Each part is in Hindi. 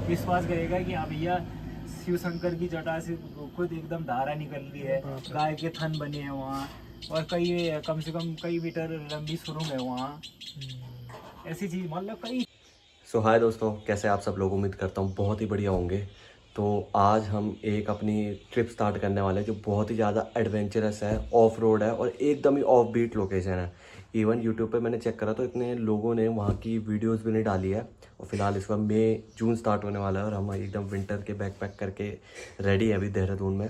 विश्वास करेगा कि हाँ भैया शिव शंकर की जटा से खुद एकदम धारा निकल रही है, गाय के थन बने हैं वहाँ, और कम से कम कई मीटर लंबी सुरंग है वहाँ। ऐसी चीज मतलब कई। सो हाय दोस्तों, कैसे आप सब लोग? उम्मीद करता हूँ बहुत ही बढ़िया होंगे। तो आज हम एक अपनी ट्रिप स्टार्ट करने वाले हैं जो बहुत ही ज़्यादा एडवेंचरस है, ऑफ रोड है और एकदम ही ऑफ बीट लोकेशन है। इवन यूट्यूब पे मैंने चेक करा तो इतने लोगों ने वहाँ की वीडियोस भी नहीं डाली है। और फिलहाल इस बार मई जून स्टार्ट होने वाला है और हम एकदम विंटर के बैकपैक करके रेडी है अभी देहरादून में।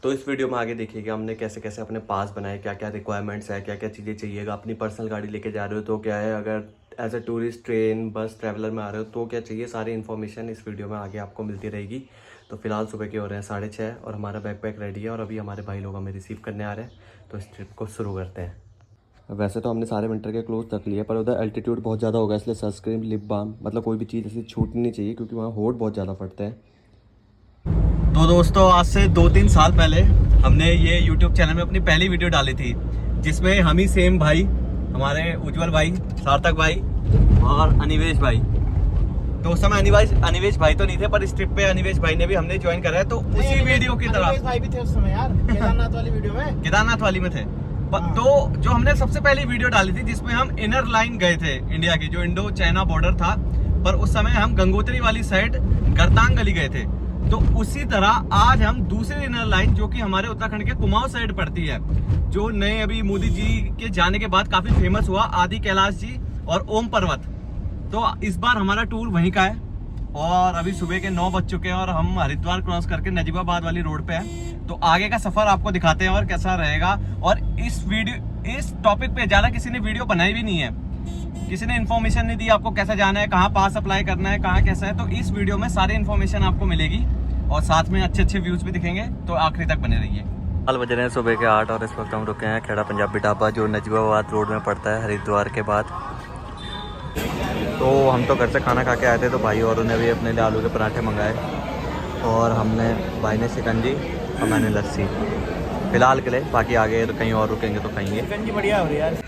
तो इस वीडियो में आगे देखिएगा हमने कैसे कैसे अपने पास बनाए, क्या क्या रिक्वायरमेंट्स है, क्या क्या चीज़ें चाहिएगा। अपनी पर्सनल गाड़ी लेके जा रहे हो तो क्या है, अगर as a tourist train bus traveller में आ रहे हो तो क्या चाहिए, सारी इन्फॉर्मेशन इस वीडियो में आगे आपको मिलती रहेगी। तो फिलहाल सुबह के हो रहे हैं 6:30 और हमारा बैकपैक रेडी है और अभी हमारे भाई लोग हमें रिसीव करने आ रहे हैं। तो इस ट्रिप को शुरू करते हैं। वैसे तो हमने सारे विंटर के क्लोथ रख लिए, पर उधर एल्टीट्यूड बहुत ज़्यादा होगा इसलिए सनस्क्रीन, लिप बाम, मतलब कोई भी चीज़ ऐसी छूटनी नहीं चाहिए क्योंकि वहाँ होड़ बहुत ज़्यादा फटते हैं। तो दोस्तों, आज से 2-3 साल पहले हमने ये YouTube चैनल में अपनी पहली वीडियो डाली थी जिसमें हम ही सेम भाई, हमारे उज्जवल भाई, सार्थक भाई और अनिवेश भाई। तो उस समय अनिवेश भाई तो नहीं थे, पर इस ट्रिप पे अनिवेश भाई ने भी हमने ज्वाइन करा है। तो उसी वीडियो की तरह भाई भी थे उस समय यार, केदारनाथ वाली वीडियो में, केदारनाथ वाली में थे। तो जो हमने सबसे पहली वीडियो डाली थी जिसमें हम इनर लाइन गए थे इंडिया की, जो इंडो चाइना बॉर्डर था, पर उस समय हम गंगोत्री वाली साइड गरतांग गली गए थे। तो उसी तरह आज हम दूसरी इनर लाइन जो कि हमारे उत्तराखंड के कुमाऊं साइड पड़ती है, जो नए अभी मोदी जी के जाने के बाद काफी फेमस हुआ, आदि कैलाश जी और ओम पर्वत। तो इस बार हमारा टूर वहीं का है और अभी सुबह के 9 बज चुके हैं और हम हरिद्वार क्रॉस करके नजीबाबाद वाली रोड पे हैं। तो आगे का सफर आपको दिखाते हैं और कैसा रहेगा। और इस टॉपिक पे ज्यादा किसी ने वीडियो बनाई भी नहीं है, किसी ने इन्फॉर्मेशन नहीं दी आपको कैसे जाना है, कहाँ पास अप्लाई करना है, कहाँ कैसा है। तो इस वीडियो में सारी इन्फॉर्मेशन आपको मिलेगी और साथ में अच्छे अच्छे व्यूज भी दिखेंगे, तो आखिरी तक बने रहिए। हाल बज रहे हैं सुबह के 8 और इस वक्त हम रुके हैं खेड़ा पंजाबी ढाबा जो नजीबाबाद रोड में पड़ता है हरिद्वार के बाद। तो हम तो घर से खाना खा के आए थे, तो भाई और उन्हें भी अपने लिए आलू के पराठे मंगाए और हमने, भाई ने शिकंजी और मैंने लस्सी फिलहाल के लिए। बाकी आगे तो कहीं और रुकेंगे तो खाएंगे। शिकंजी बढ़िया हो रही है यार।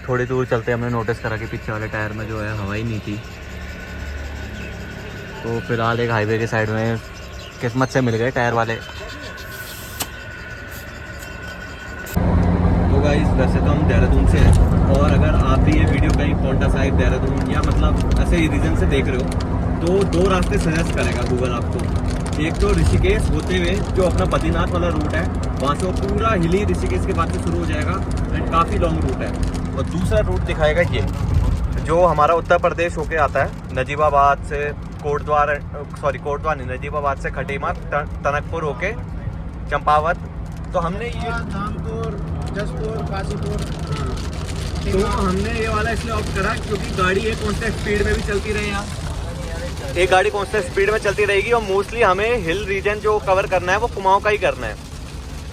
थोड़ी दूर चलते हमने नोटिस करा कि पीछे वाले टायर में जो है हवा ही नहीं थी। तो फिलहाल एक हाईवे के साइड में किस्मत से मिल गए टायर वाले। तो गाइस, वैसे तो हम देहरादून से हैं और अगर आप भी ये वीडियो कहीं पौंटा साहिब, देहरादून या मतलब ऐसे ही रीजन से देख रहे हो तो 2 रास्ते सजेस्ट करेगा गूगल आपको। एक तो ऋषिकेश होते हुए जो अपना बद्रीनाथ वाला रूट है, वहाँ से वो पूरा हिली ऋषिकेश के बाद से शुरू हो जाएगा एंड काफ़ी लॉन्ग रूट है। और दूसरा रूट दिखाएगा ये जो हमारा उत्तर प्रदेश होके आता है, नजीबाबाद से कोटद्वार नहीं, नजीबाबाद से खटीमा, टनकपुर होके चंपावत। तो हमने ये धामपुर, जसपुर, काशीपुर, तो हमने ये वाला इसलिए ऑप्ट करा क्योंकि गाड़ी एक कांस्टेंट स्पीड में भी चलती रहे। यहाँ एक गाड़ी कांस्टेंट स्पीड में चलती रहेगी और मोस्टली हमें हिल रीजन जो कवर करना है वो कुमाऊं का ही करना है।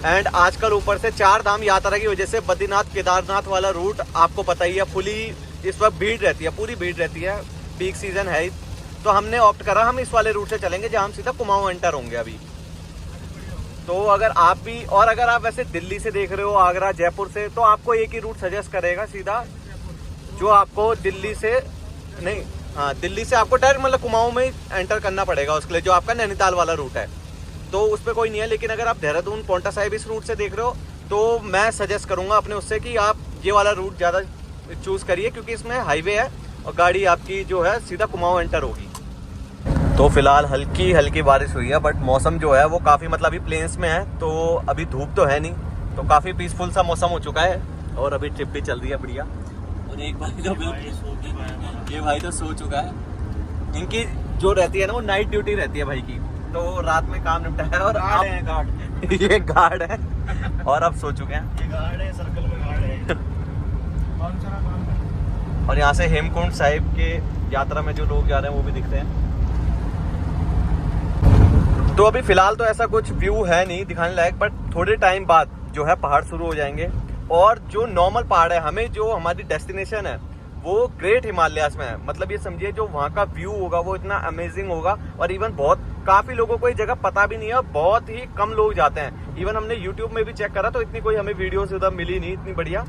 एंड आजकल ऊपर से 4 धाम यात्रा की वजह से बद्रीनाथ केदारनाथ वाला रूट आपको पता ही है, फुली इस वक्त भीड़ रहती है, पूरी भीड़ रहती है, पीक सीजन है। तो हमने ऑप्ट करा हम इस वाले रूट से चलेंगे जहाँ हम सीधा कुमाऊं एंटर होंगे अभी। तो अगर आप भी, और अगर आप वैसे दिल्ली से देख रहे हो, आगरा, जयपुर से, तो आपको एक ही रूट सजेस्ट करेगा सीधा, जो आपको दिल्ली से नहीं, हाँ दिल्ली से आपको डायरेक्ट मतलब कुमाऊं में एंटर करना पड़ेगा उसके लिए, जो आपका नैनीताल वाला रूट है। तो उस पर कोई नहीं है। लेकिन अगर आप देहरादून पौंटा साहिब इस रूट से देख रहे हो तो मैं सजेस्ट करूंगा अपने उससे कि आप ये वाला रूट ज़्यादा चूज़ करिए क्योंकि इसमें हाईवे है और गाड़ी आपकी जो है सीधा कुमाऊं एंटर होगी। तो फिलहाल हल्की हल्की बारिश हुई है, बट मौसम जो है वो काफ़ी मतलब अभी प्लेन्स में है, तो अभी धूप तो है नहीं, तो काफ़ी पीसफुल सा मौसम हो चुका है और अभी ट्रिप भी चल रही है बढ़िया। और एक भाई तो बिल्कुल, ये भाई तो सो चुका है। इनकी जो रहती है ना वो नाइट ड्यूटी रहती है भाई की, तो रात में काम निपटा है और गार्ड ये गार्ड है और अब सो चुके हैं। ये गार्ड है, सर्कल में गार्ड है। कौन सा काम है? और यहाँ से हेमकुंड साहिब के यात्रा में जो लोग जा रहे हैं वो भी दिखते हैं। तो अभी फिलहाल तो ऐसा कुछ व्यू है नहीं दिखाने लायक, बट थोड़े टाइम बाद जो है पहाड़ शुरू हो जाएंगे और जो नॉर्मल पहाड़ है, हमें जो हमारी डेस्टिनेशन है वो ग्रेट हिमालयास में है। मतलब ये समझिए जो वहाँ का व्यू होगा वो इतना अमेजिंग होगा और इवन काफी लोगों को ये जगह पता भी नहीं है, बहुत ही कम लोग जाते हैं। इवन हमने YouTube में भी चेक करा तो इतनी कोई हमें वीडियोस उधर मिली नहीं इतनी बढ़िया।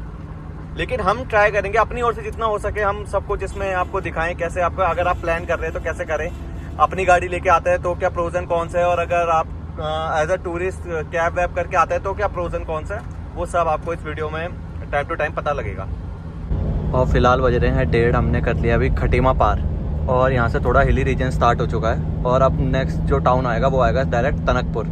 लेकिन हम ट्राई करेंगे अपनी ओर से जितना हो सके, हम सब कुछ इसमें आपको दिखाएं कैसे आपको, अगर आप प्लान कर रहे हैं तो कैसे करें, अपनी गाड़ी लेके आते हैं तो क्या प्रोज एंड कॉन्स है, और अगर आप एज अ टूरिस्ट कैब वैब करके आते हैं तो क्या प्रोज एंड कॉन्स है, वो सब आपको इस वीडियो में टाइम टू टाइम पता लगेगा। और फिलहाल बज रहे हैं 1:30, हमने कर लिया अभी खटीमा पार, और यहाँ से थोड़ा हिली रीजन स्टार्ट हो चुका है, और अब नेक्स्ट जो टाउन आएगा वो आएगा डायरेक्ट टनकपुर।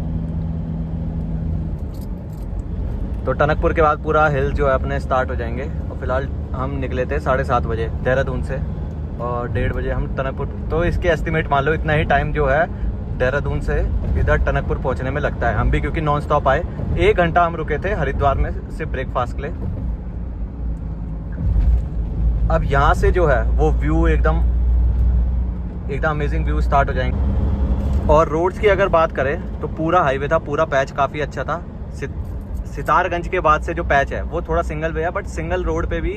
तो टनकपुर के बाद पूरा हिल जो है अपने स्टार्ट हो जाएंगे। और फिलहाल हम निकले थे 7:30 बजे देहरादून से, और 1:30 बजे हम टनकपुर, तो इसके एस्टिमेट मान लो इतना ही टाइम जो है देहरादून से इधर टनकपुर पहुंचने में लगता है। हम भी क्योंकि नॉन स्टॉप आए, 1 घंटा हम रुके थे हरिद्वार में सिर्फ ब्रेकफास्ट के लिए। अब यहाँ से जो है वो व्यू एकदम अमेजिंग व्यू स्टार्ट हो जाएंगे। और रोड्स की अगर बात करें तो पूरा हाईवे था, पूरा पैच काफ़ी अच्छा था। सितारगंज के बाद से जो पैच है वो थोड़ा सिंगल वे है, बट सिंगल रोड पे भी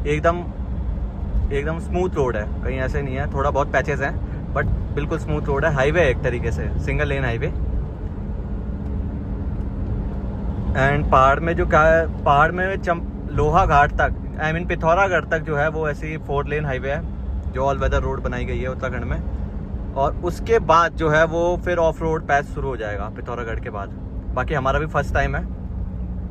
एकदम स्मूथ रोड है, कहीं ऐसे नहीं है, थोड़ा बहुत पैचेस हैं बट बिल्कुल स्मूथ रोड है। हाईवे है एक तरीके से, सिंगल लेन हाईवे। एंड पहाड़ में जो क्या है, पहाड़ में लोहा घाट तक, पिथौरागढ़ तक जो है वो ऐसी 4 लेन हाईवे है जो ऑल वेदर रोड बनाई गई है उत्तराखंड में। और उसके बाद जो है वो फिर ऑफ रोड पैच शुरू हो जाएगा पिथौरागढ़ के बाद। बाकी हमारा भी फर्स्ट टाइम है,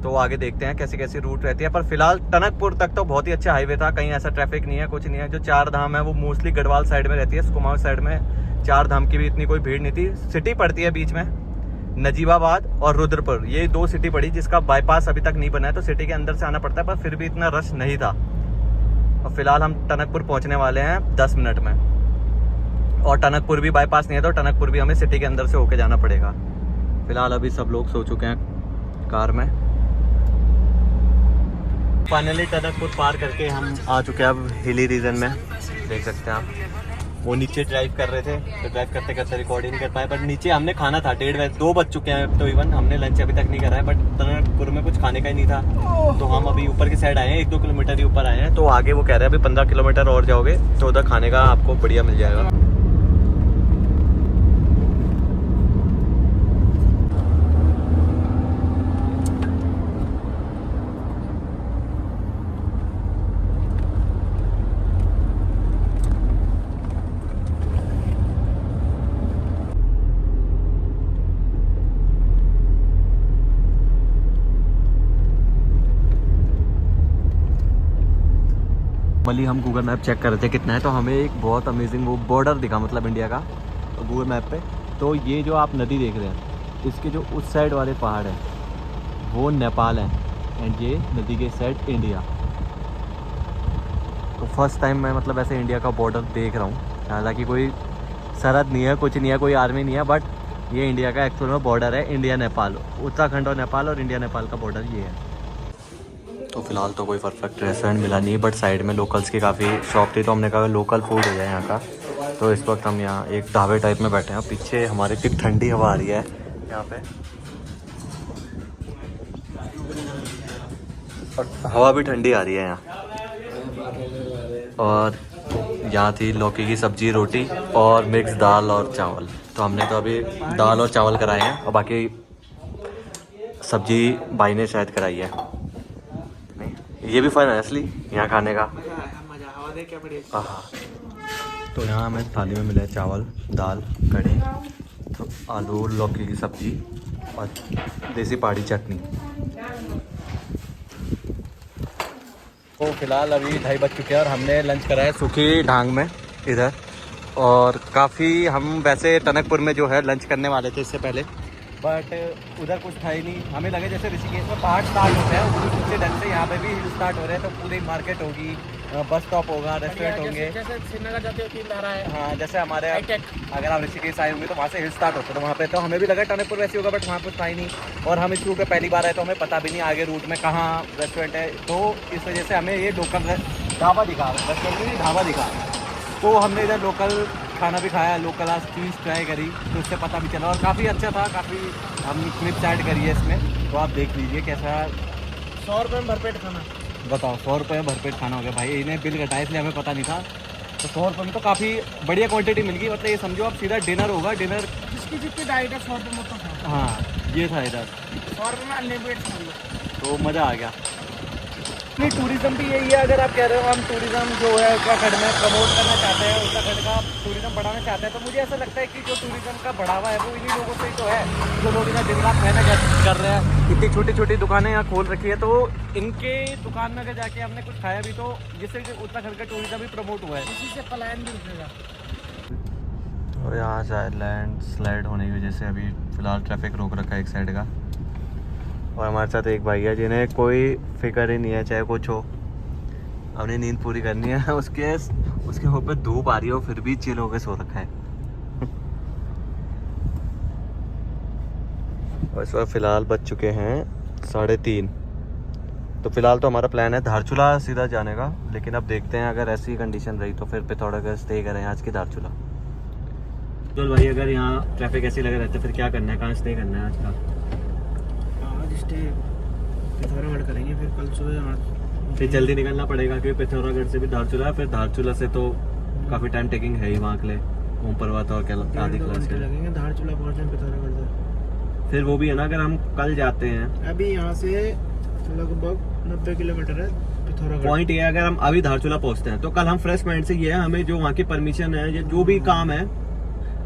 तो आगे देखते हैं कैसी कैसी रूट रहती है। पर फिलहाल टनकपुर तक तो बहुत ही अच्छा हाईवे था, कहीं ऐसा ट्रैफिक नहीं है, कुछ नहीं है। जो 4 धाम है वो मोस्टली गढ़वाल साइड में रहती है, कुमाऊं साइड में 4 धाम की भी इतनी कोई भीड़ नहीं थी। सिटी पड़ती है बीच में, नजीबाबाद और रुद्रपुर, ये 2 सिटी पड़ी जिसका बाईपास अभी तक नहीं बना है, तो सिटी के अंदर से आना पड़ता है, पर फिर भी इतना रश नहीं था। और फिलहाल हम टनकपुर पहुंचने वाले हैं 10 मिनट में, और टनकपुर भी बाईपास नहीं है, तो टनकपुर भी हमें सिटी के अंदर से होके जाना पड़ेगा। फिलहाल अभी सब लोग सो चुके हैं कार में। फाइनली टनकपुर पार करके हम आ चुके हैं अब हिली रीजन में, देख सकते हैं आप। वो नीचे ड्राइव कर रहे थे, तो ड्राइव करते करते रिकॉर्ड नहीं कर पाए, बट नीचे हमने खाना था 2 बज चुके हैं तो इवन हमने लंच अभी तक नहीं करा है, बट टनकपुर में कुछ खाने का ही नहीं था, तो हम अभी ऊपर की साइड आए हैं, 1-2 किलोमीटर ही ऊपर आए हैं। तो आगे वो कह रहे हैं अभी 15 किलोमीटर और जाओगे तो उधर खाने का आपको बढ़िया मिल जाएगा। मली हम गूगल मैप चेक कर रहे थे कितना है, तो हमें एक बहुत अमेजिंग वो बॉर्डर दिखा, मतलब इंडिया का, तो गूगल मैप पे। तो ये जो आप नदी देख रहे हैं, इसके जो उस साइड वाले पहाड़ है वो नेपाल है, एंड ये नदी के साइड इंडिया। तो फर्स्ट टाइम मैं मतलब ऐसे इंडिया का बॉर्डर देख रहा हूँ। हालांकि कोई सरहद नहीं है, कुछ नहीं है, कोई आर्मी नहीं है, बट ये इंडिया का एक्चुअल में बॉर्डर है, इंडिया नेपाल, उत्तराखंड और नेपाल और इंडिया नेपाल का बॉर्डर ये है। तो फिलहाल तो कोई परफेक्ट रेस्टोरेंट मिला नहीं, बट साइड में लोकल्स की काफ़ी शॉप थी, तो हमने कहा लोकल फूड हो जाए यहाँ का। तो इस वक्त हम यहाँ एक ढाबे टाइप में बैठे हैं, पीछे हमारे इतनी ठंडी हवा आ रही है यहाँ पे, और हवा भी ठंडी आ रही है यहाँ। और यहाँ थी लौकी की सब्जी, रोटी और मिक्स दाल और चावल। तो हमने तो अभी दाल और चावल कराए हैं, और बाकी सब्जी भाई ने शायद कराई है। ये भी फन है असली यहाँ खाने का। हाँ, तो यहाँ हमें थाली में मिला है चावल, दाल, कढ़ी, तो आलू लौकी की सब्जी और देसी पहाड़ी चटनी। तो फिलहाल अभी 2:30 बज चुके हैं और हमने लंच करा है सूखी ढांग में इधर। और काफ़ी हम वैसे टनकपुर में जो है लंच करने वाले थे इससे पहले, बट उधर कुछ था ही नहीं। हमें लगे जैसे ऋषिकेश में पहाड़ स्टार्ट होते हैं उससे ढंग से यहाँ पे भी हिल स्टार्ट हो रहे हैं, तो पूरी मार्केट होगी, बस स्टॉप होगा, रेस्टोरेंट होंगे, जैसे श्रीनगर जाते हो 3 धारा है। हाँ, जैसे हमारे अगर आप ऋषिकेश आए होंगे तो वहाँ से हिल स्टार्ट होते हैं, तो वहाँ पे तो हमें भी लगा टनकपुर वैसे होगा, बट वहाँ कुछ था ही नहीं। और हम इस रूट पे पहली बार आए तो हमें पता भी नहीं आगे रूट में कहाँ रेस्टोरेंट है, तो इस वजह से हमें ये लोकल ढाबा दिखा, रेस्टोरेंट नहीं ढाबा दिखा, तो हमने इधर लोकल खाना भी खाया, लोकल आज चीज़ ट्राई करी, तो उससे पता भी चला और काफ़ी अच्छा था। काफ़ी हमने क्लिप्स ऐड करी है इसमें, तो आप देख लीजिए कैसा। 100 रुपये में भरपेट खाना, बताओ 100 रुपये में भरपेट खाना हो गया भाई। इन्हें बिल घटाया इसलिए हमें पता नहीं था, तो 100 रुपये में तो काफ़ी बढ़िया क्वांटिटी मिल गई। मतलब ये समझो आप सीधा डिनर होगा, डिनर जिसकी जितनी डाइट है 100 रुपये में तो। हाँ, ये था इधर 100 रुपये में अनलिमिटेड खा लो, तो मज़ा आ गया। मोस्टली टूरिज्म भी यही है। अगर आप कह रहे हो हम टूरिज्म जो है उत्तराखंड में प्रमोट करना चाहते हैं, उत्तराखंड का टूरिज्म बढ़ाना चाहते हैं, तो मुझे ऐसा लगता है कि जो टूरिज्म का बढ़ावा है वो इन्हीं लोगों से ही तो है, जो लोग इतना दिन रात मेहनत कर रहे हैं। इतनी छोटी छोटी दुकानें यहाँ खोल रखी है, तो इनके दुकान में अगर जाके हमने कुछ खाया भी तो जिससे उत्तराखंड का टूरिज्म भी प्रमोट हुआ है, इसी से पलायन भी रुकेगा। और यहाँ शायद लैंड स्लाइड होने की वजह से अभी फ़िलहाल ट्रैफिक रोक रखा है एक साइड का। और हमारे साथ एक भाई है जिन्हें कोई फिक्र ही नहीं है, चाहे कुछ हो, अपनी नींद पूरी करनी है। उसके ऊपर धूप आ रही हो फिर भी चिल होकर सो रखा है। और इस वक्त फ़िलहाल बज चुके हैं 3:30। तो फ़िलहाल तो हमारा प्लान है धारचूला सीधा जाने का, लेकिन अब देखते हैं अगर ऐसी कंडीशन रही तो फिर पिथौरागढ़ स्टे करें आज की धारचूला। तो भाई अगर यहाँ ट्रैफिक ऐसी लगे रहते फिर क्या करना है, कहाँ स्टे करना है आज का? आज स्टे पिथौरागढ़ करेंगे, फिर कल सुबह फिर जल्दी निकलना पड़ेगा क्योंकि पिथौरागढ़ से भी धारचूला है, फिर धारचूला से तो काफ़ी टाइम टेकिंग है ही वहाँ के लिए, ओम पर्वत और क्या आदि क्लास लगेंगे धारचूला पहुँचने पिथौरागढ़ से। फिर वो भी है ना, अगर हम कल जाते हैं, अभी यहाँ से लगभग 90 किलोमीटर है पिथौरागढ़। पॉइंट ये है अगर हम अभी धारचूला पहुँचते हैं तो कल हम फ्रेश माइंड से ये है, हमें जो वहाँ की परमिशन है या जो भी काम है,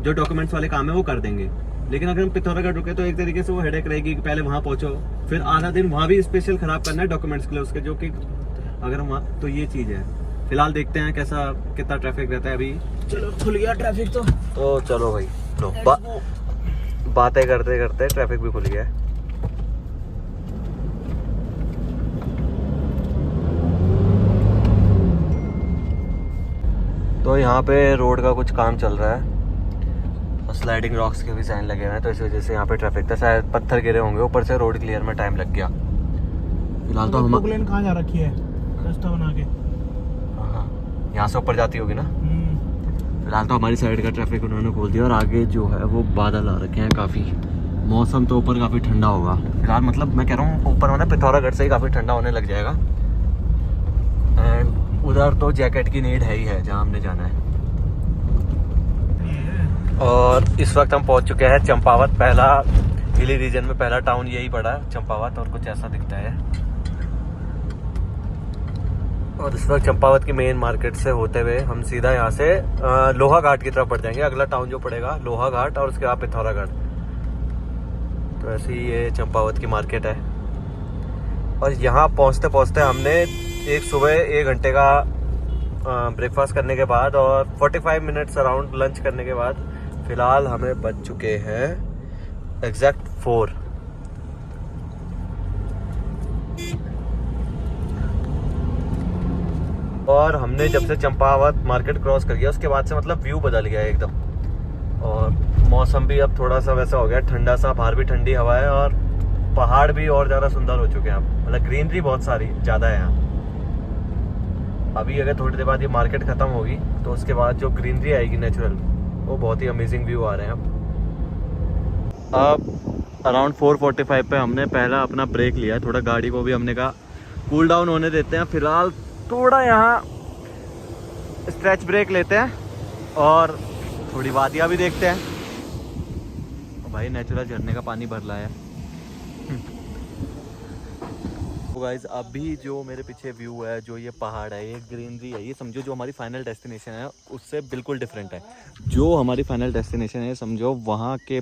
जो डॉक्यूमेंट्स वाले काम है वो कर देंगे। लेकिन अगर हम पिथौरागढ़ रुके तो एक तरीके से वो हेडेक रहेगी कि पहले वहाँ पहुँचो, फिर आधा दिन वहाँ भी स्पेशल खराब करना है डॉक्यूमेंट्स के लिए उसके, जो कि अगर हम वहाँ, तो ये चीज़ है। फिलहाल देखते हैं कितना ट्रैफिक रहता है अभी। चलो खुल गया ट्रैफिक तो चलो भाई लो बातें करते करते ट्रैफिक भी खुल गया है। तो यहाँ पे रोड का कुछ काम चल रहा है और स्लाइडिंग रॉक्स के भी साइन लगे हुए हैं, तो इस वजह से यहाँ पे ट्रैफिक था, शायद पत्थर गिरे होंगे ऊपर से, रोड क्लियर में टाइम लग गया। फिलहाल तो हम लेन कहाँ जा रखी है रास्ता बना के, यहाँ से ऊपर जाती होगी ना। फिलहाल तो हमारी साइड का ट्रैफिक उन्होंने खोल दिया और आगे जो है वो बादल आ रखे हैं काफ़ी। मौसम तो ऊपर काफ़ी ठंडा होगा फिलहाल, मतलब मैं कह रहा हूँ ऊपर होना पिथौरागढ़ से ही काफ़ी ठंडा होने लग जाएगा। एंड उधर तो जैकेट की नीड है ही है जहाँ हमने जाना है। और इस वक्त हम पहुँच चुके हैं चंपावत। पहला हिली रीजन में पहला टाउन यही पड़ा है चंपावत, और कुछ ऐसा दिखता है। और इस वक्त चंपावत की मेन मार्केट से होते हुए हम सीधा यहाँ से लोहा घाट की तरफ बढ़ जाएंगे। अगला टाउन जो पड़ेगा लोहा घाट और उसके बाद पिथौरागढ़। तो ऐसे ही ये चंपावत की मार्केट है। और यहाँ पहुँचते पहुँचते हमने एक सुबह 1 घंटे का ब्रेकफास्ट करने के बाद और 45 मिनट्स अराउंड लंच करने के बाद फ़िलहाल हमें बज चुके हैं एग्जैक्ट 4। और हमने जब से चंपावत मार्केट क्रॉस कर गया उसके बाद से मतलब व्यू बदल गया है एकदम। और मौसम भी अब थोड़ा सा वैसा हो गया ठंडा सा, बाहर भी ठंडी हवा है और पहाड़ भी और ज़्यादा सुंदर हो चुके हैं अब, मतलब ग्रीनरी बहुत सारी ज़्यादा है यहाँ। अभी अगर थोड़ी देर बाद ये मार्केट ख़त्म होगी तो उसके बाद जो ग्रीनरी आएगी नेचुरल, वो बहुत ही अमेजिंग व्यू आ रहे हैं अब अराउंड 4:45 पे हमने पहला अपना ब्रेक लिया। थोड़ा गाड़ी को भी हमने कहा कूल डाउन होने देते हैं, फिलहाल थोड़ा यहाँ स्ट्रेच ब्रेक लेते हैं और थोड़ी वादियाँ भी देखते हैं। और भाई नेचुरल झरने का पानी भर रहा है। तो गाइस अभी जो मेरे पीछे व्यू है, जो ये पहाड़ है, ये ग्रीनरी है, ये समझो जो हमारी फाइनल डेस्टिनेशन है उससे बिल्कुल डिफरेंट है। जो हमारी फाइनल डेस्टिनेशन है समझो वहाँ के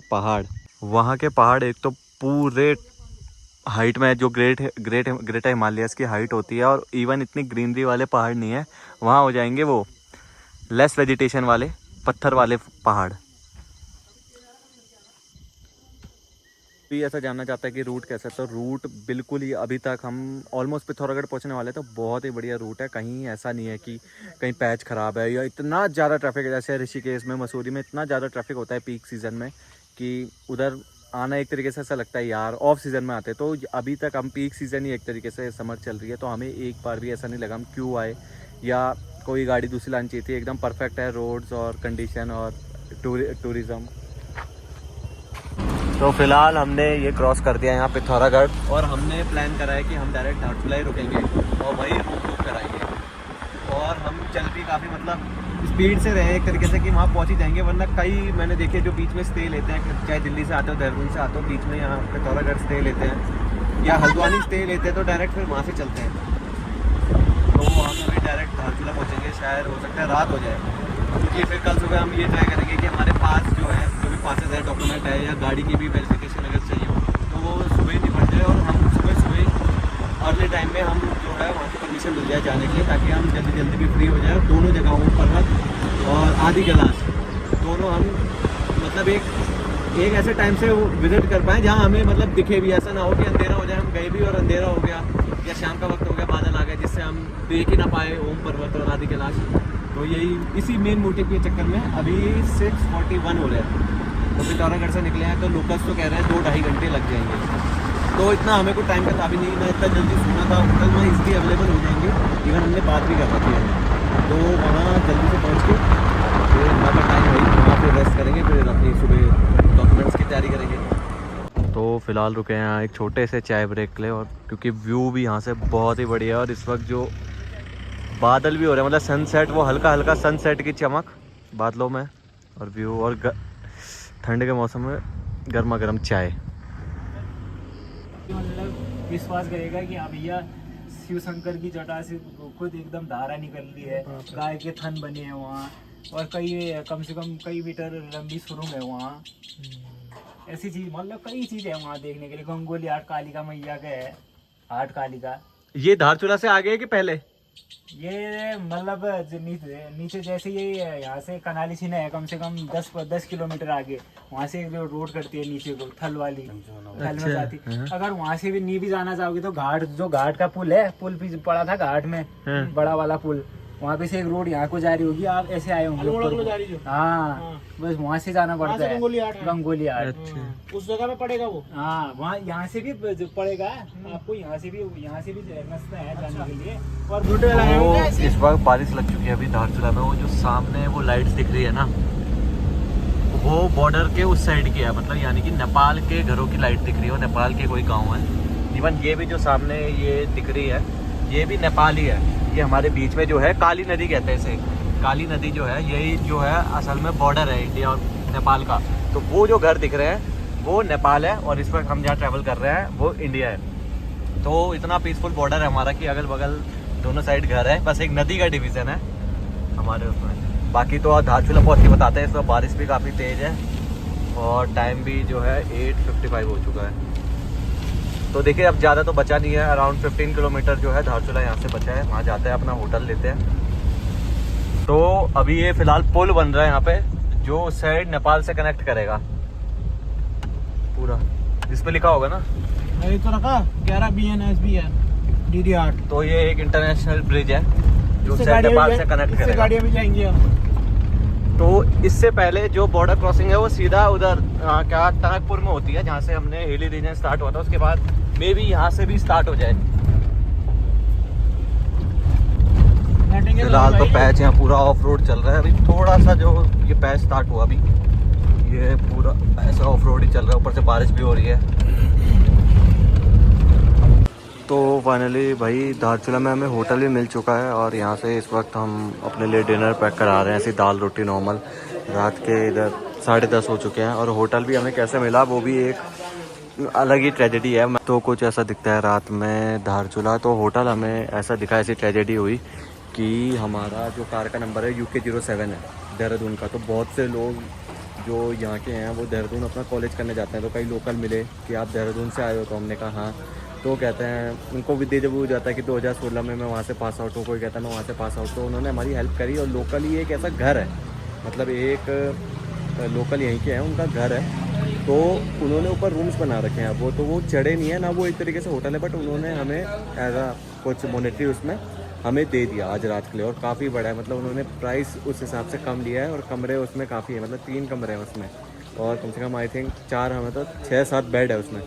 पहाड़ एक तो पूरे हाइट में जो ग्रेट हिमालयस की हाइट होती है, और इवन इतनी ग्रीनरी वाले पहाड़ नहीं है वहाँ हो जाएंगे वो लेस वेजिटेशन वाले पत्थर वाले पहाड़। भी ऐसा जानना चाहता है कि रूट कैसा है, तो रूट बिल्कुल ही अभी तक हम ऑलमोस्ट पिथौरागढ़ पहुंचने वाले, तो बहुत ही बढ़िया रूट है। कहीं ऐसा नहीं है कि कहीं पैच ख़राब है या इतना ज़्यादा ट्रैफिक है। जैसे ऋषिकेश में, मसूरी में इतना ज़्यादा ट्रैफिक होता है पीक सीज़न में कि उधर आना एक तरीके से ऐसा लगता है यार ऑफ सीज़न में आते। तो अभी तक हम पीक सीज़न ही एक तरीके से समर चल रही है, तो हमें एक बार भी ऐसा नहीं लगा हम क्यों आए या कोई गाड़ी दूसरी लानी चाहिए थी। एकदम परफेक्ट है रोड्स और कंडीशन और टूरिज़्म। तो फिलहाल हमने ये क्रॉस कर दिया यहाँ पिथौरागढ़, और हमने प्लान करा है कि हम डायरेक्ट धारचूला ही रुकेंगे और वहीं रूम बुक कराएंगे। और हम चल भी काफ़ी मतलब स्पीड से रहे एक तरीके से कि वहाँ पहुँच ही जाएंगे, वरना कई मैंने देखे जो बीच में स्टे लेते हैं, चाहे दिल्ली से आते हो देहरादून से आते हो, बीच में यहाँ पिथौरागढ़ स्टे लेते हैं या हल्द्वानी स्टे लेते हैं, तो डायरेक्ट फिर वहाँ से चलते हैं। हम अभी डायरेक्ट धारचूला पहुँचेंगे, शायद हो सकता है रात हो जाए, क्योंकि फिर कल सुबह हम ये ट्राई करेंगे कि हमारे पास जो है जो भी पासेस है, डॉक्यूमेंट है या गाड़ी की भी वेरिफिकेशन अगर चाहिए हो तो वो सुबह ही निपट जाए और हम सुबह अर्ली टाइम में हम जो है वहाँ की परमिशन मिल जाए जाने के लिए, ताकि हम जल्दी जल्दी भी फ्री हो जाए। दोनों जगहों पर्वत और आदि कैलाश दोनों हम मतलब एक ऐसे टाइम से विजिट कर पाएँ जहाँ हमें मतलब दिखे भी, ऐसा ना हो कि अंधेरा हो जाए, हम गए भी और अंधेरा हो गया या शाम का वक्त हो गया, बादल आ गए, जिससे हम देख ही ना पाए ओम पर्वत और आदि कैलाश। तो यही इसी मेन मोटिव के चक्कर में अभी 6:41 हो रहे हैं, तो पिथौरागढ़ से निकले हैं, तो लोकल्स तो कह रहे हैं 2-2.5 घंटे लग जाएंगे। तो इतना हमें कोई टाइम का ताबी नहीं, ना इतना जल्दी सोना था, होटल में इसलिए अवेलेबल हो जाएंगे, इवन हमने बात भी कर रखी है। तो वहाँ जल्दी से पहुँच के फिर वहाँ का टाइम हुई, वहाँ पर रेस्ट करेंगे, फिर अपनी सुबह डॉक्यूमेंट्स की तैयारी करेंगे। तो फ़िलहाल रुके हैं यहाँ एक छोटे से चाय ब्रेक के लिए, और क्योंकि व्यू भी यहाँ से बहुत ही बढ़िया है, और इस वक्त जो बादल भी हो रहे हैं, मतलब सनसेट, वो हल्का हल्का सनसेट की चमक बादलों में, और व्यू, और ठंड के मौसम में गर्मा गर्म चाय। मतलब विश्वास करेगा कि हाँ भैया शिव शंकर की जटा से खुद एकदम धारा निकल रही है, गाय के थन बने हैं वहाँ, और कम से कम कई मीटर लंबी सुरंग है वहाँ। ऐसी चीज मतलब कई चीजें हैं वहाँ देखने के लिए। गंगोली आर्ट कालिका मैया का है, आर्ट कालिका। ये धारचूला से आगे है कि पहले? ये मतलब नीचे जैसे ये यहाँ से कनाली सीना है, कम से कम 10 किलोमीटर आगे, वहाँ से एक रोड करती है नीचे को, थल वाली थल में जाती। अगर वहाँ से भी नहीं भी जाना चाहोगे तो घाट का पुल है, पुल भी पड़ा था घाट में, बड़ा वाला पुल, वहाँ पे से एक रोड यहाँ को जा रही होगी, आप ऐसे आए होंगे। हाँ, बस वहाँ से जाना पड़ता है, गंगोली आर्ट उस जगह पे पड़ेगा वो। हाँ, वहाँ यहाँ से भी पड़ेगा आपको, यहाँ से भी रास्ता है जाने के लिए। और तो इस वक्त बारिश लग चुकी है अभी धारचूला में, वो जो सामने वो लाइट्स दिख रही है ना, वो बॉर्डर के उस साइड की है, मतलब यानी कि नेपाल के घरों की लाइट दिख रही है, वो नेपाल के कोई गाँव है। इवन ये भी जो सामने ये दिख रही है, ये भी नेपाल ही है। ये हमारे बीच में जो है काली नदी कहते हैं इसे, काली नदी जो है यही जो है असल में बॉर्डर है इंडिया और नेपाल का। तो वो जो घर दिख रहे हैं वो नेपाल है, और इस वक्त हम जहाँ ट्रैवल कर रहे हैं वो इंडिया है। तो इतना पीसफुल बॉर्डर है हमारा कि अगल बगल दोनों साइड घर है, बस एक नदी का डिवीज़न है हमारे उसमें। बाकी तो धारचूला पहुँच के बताते हैं, इस वक्त बारिश भी काफ़ी तेज़ है और टाइम भी जो है 8:55 हो चुका है। तो देखिए अब ज़्यादा तो बचा नहीं है, अराउंड 15 किलोमीटर जो है धारचूला यहाँ से बचा है, वहाँ जाते हैं, अपना होटल लेते हैं। तो अभी ये फ़िलहाल पुल बन रहा है यहाँ पे, जो उस साइड नेपाल से कनेक्ट करेगा पूरा, जिस पे लिखा होगा ना मैंने तो रखा 11 BNSB है DD8। तो ये एक इंटरनेशनल ब्रिज है जो नेपाल से कनेक्ट करेगा, गाड़ियाँ भी जाएंगी हम। तो इससे पहले जो बॉर्डर क्रॉसिंग है वो सीधा उधर क्या टनकपुर में होती है, जहाँ से हमने हिली रीजन स्टार्ट हुआ था, उसके बाद मे भी यहाँ से भी स्टार्ट हो जाए। फिलहाल तो पैच यहाँ पूरा ऑफ रोड चल रहा है, अभी थोड़ा सा जो ये पैच स्टार्ट हुआ अभी, ये पूरा ऐसा ऑफ रोड ही चल रहा है, ऊपर से बारिश भी हो रही है। तो फाइनली भाई धारचूला में हमें होटल भी मिल चुका है, और यहाँ से इस वक्त हम अपने लिए डिनर पैक करा रहे हैं, ऐसी दाल रोटी नॉर्मल। रात के इधर 10:30 हो चुके हैं, और होटल भी हमें कैसे मिला वो भी एक अलग ही ट्रेजेडी है। तो कुछ ऐसा दिखता है रात में धारचूला, तो होटल हमें ऐसा दिखा, ऐसी ट्रेजेडी हुई कि हमारा जो कार का नंबर है UK 07 है देहरादून का। तो बहुत से लोग जो यहाँ के हैं वो देहरादून अपना कॉलेज करने जाते हैं, तो कई लोकल मिले कि आप देहरादून से आए हो, तो हमने कहा हाँ। तो कहते हैं उनको भी जब हो जाता है कि 2016 में मैं वहाँ से पास आउट हूँ, कोई कहता है मैं वहाँ से पास आउट, तो उन्होंने हमारी हेल्प करी। और लोकली एक ऐसा घर है, मतलब एक लोकल यहीं के हैं, उनका घर है, तो उन्होंने ऊपर रूम्स बना रखे हैं। वो चढ़े नहीं है ना, वो एक तरीके से होटल है, बट उन्होंने हमें एज आ कुछ मॉनेटरी उसमें हमें दे दिया आज रात के लिए, और काफ़ी बड़ा है, मतलब उन्होंने प्राइस उस हिसाब से कम लिया है, और कमरे उसमें काफ़ी है, मतलब 3 कमरे हैं उसमें, और कम से कम आई थिंक 4 हमें तो 6-7 बेड है उसमें।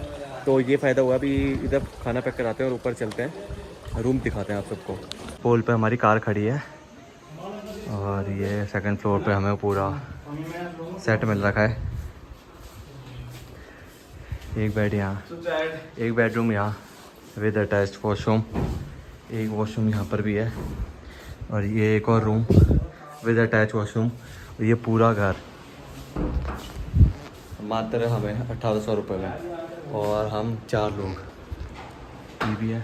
तो ये फ़ायदा हुआ, अभी इधर खाना पैक कराते हैं और ऊपर चलते हैं, रूम दिखाते हैं आप सबको। पोल पे हमारी कार खड़ी है, और ये 2nd फ्लोर पे हमें पूरा सेट मिल रखा है। एक बेड यहाँ, एक बेडरूम यहाँ विद अटैच्ड वॉशरूम, एक वॉशरूम यहाँ पर भी है, और ये एक और रूम विद अटैच वॉशरूम। ये पूरा घर मात्र हमें 1800 रुपये में, और हम 4 लोग, ये भी है।